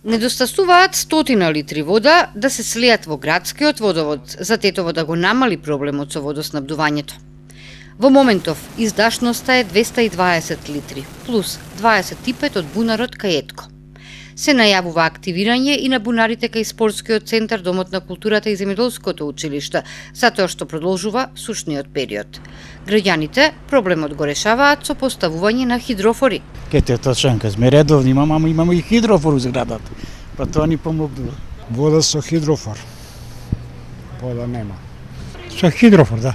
Недостасуваат 100 литри вода да се слијат во градскиот водовод за Тетово да го намали проблемот со водоснабдувањето. Во моментов издашноста е 220 литри, плюс 25 од бунарот кај Етко. Се најавува активирање и на бунарите кај спортскиот центар, Домот на културата и земјоделското училиште, затоа што продолжува сушниот период. Граѓаните проблемот го решаваат со поставување на хидрофори. Кете точанка, сме редовни, имаме и хидрофор во зградата. Па тоа ни помогнува. Вода со хидрофор. Вода нема. Со хидрофор, да.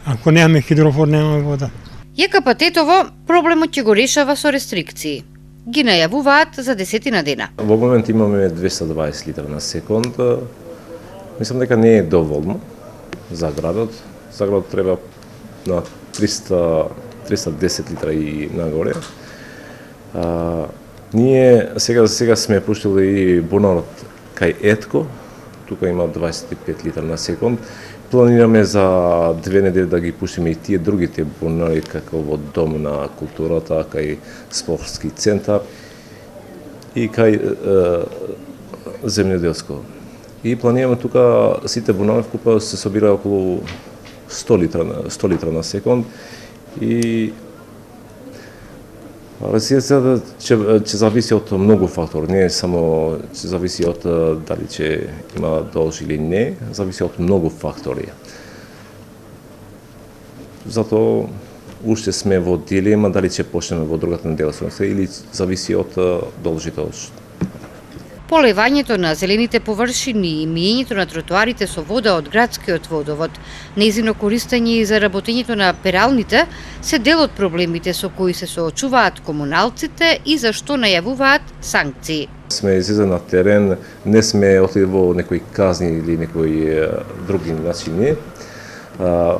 Ако немаме хидрофор, немаме вода. ЈКП Тетово проблемот ќе го решава со рестрикции. Ги најавуваат за 10 дена. Во момент имаме 220 литра на секунд. Мислам дека не е доволно за градот. За градот треба на 310 литра и нагоре. Ние сега сме пуштили и бунарот кај Етко. Тука има 25 литра на секунд. Планираме за 2 недели да ги пуштиме и тие другите бунари, како во Дом на културата, кај спортски центар и кај земјоделско. И планираме тука сите бунари вкупа се собира околу 100 литра на секунд и Ресурсот ќе зависи од многу фактори, не само ќе зависи од дали ќе има долж или не, зависи од многу фактори. Затоа уште сме во дилема дали ќе почнеме во другата неделност или зависи од должителност. Полевањето на зелените површини и миењето на тротоарите со вода од градскиот водовод, нејзино користење и заработењето на пералните се дел од проблемите со кои се соочуваат комуналците и за што најавуваат санкции. Сме излезли на терен, не сме отиде во некои казни или некои други начини.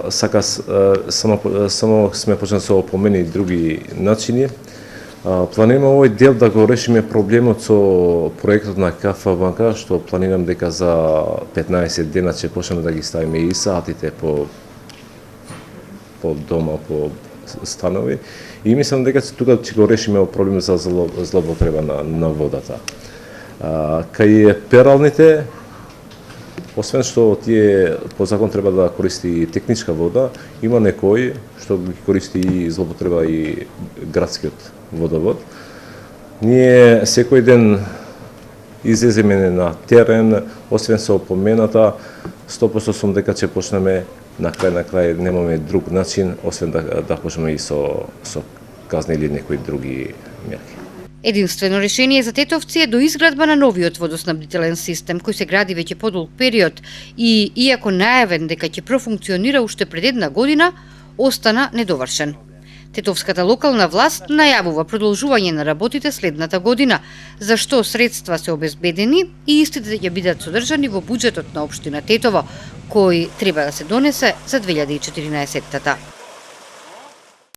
Само сме почнали со опомени и други начини. Планираме овој дел да го решиме проблемот со проектот на КФ банка, што планирам дека за 15 дена ќе почнеме да ги ставиме и саатите по дома, по станови. И мислам дека тука ќе го решиме проблемот за злоупотреба на водата. Кај пералните, освен што тие по закон треба да користи техничка вода, има некој што ги користи и злоупотреба и градскиот водовод. Ние секој ден излеземе на терен, освен со опомената, 100% сум дека ќе почнеме на крај немаме друг начин, освен да почнеме и со казни или некои други мерки. Единствено решение за тетовци е доизградба на новиот водоснабдителен систем, кој се гради веќе подолг период и, иако најавен дека ќе профункционира уште пред една година, остана недовршен. Тетовската локална власт најавува продолжување на работите следната година, за што средства се обезбедени и истите ќе бидат содржани во буџетот на општина Тетово, кој треба да се донесе за 2014-та.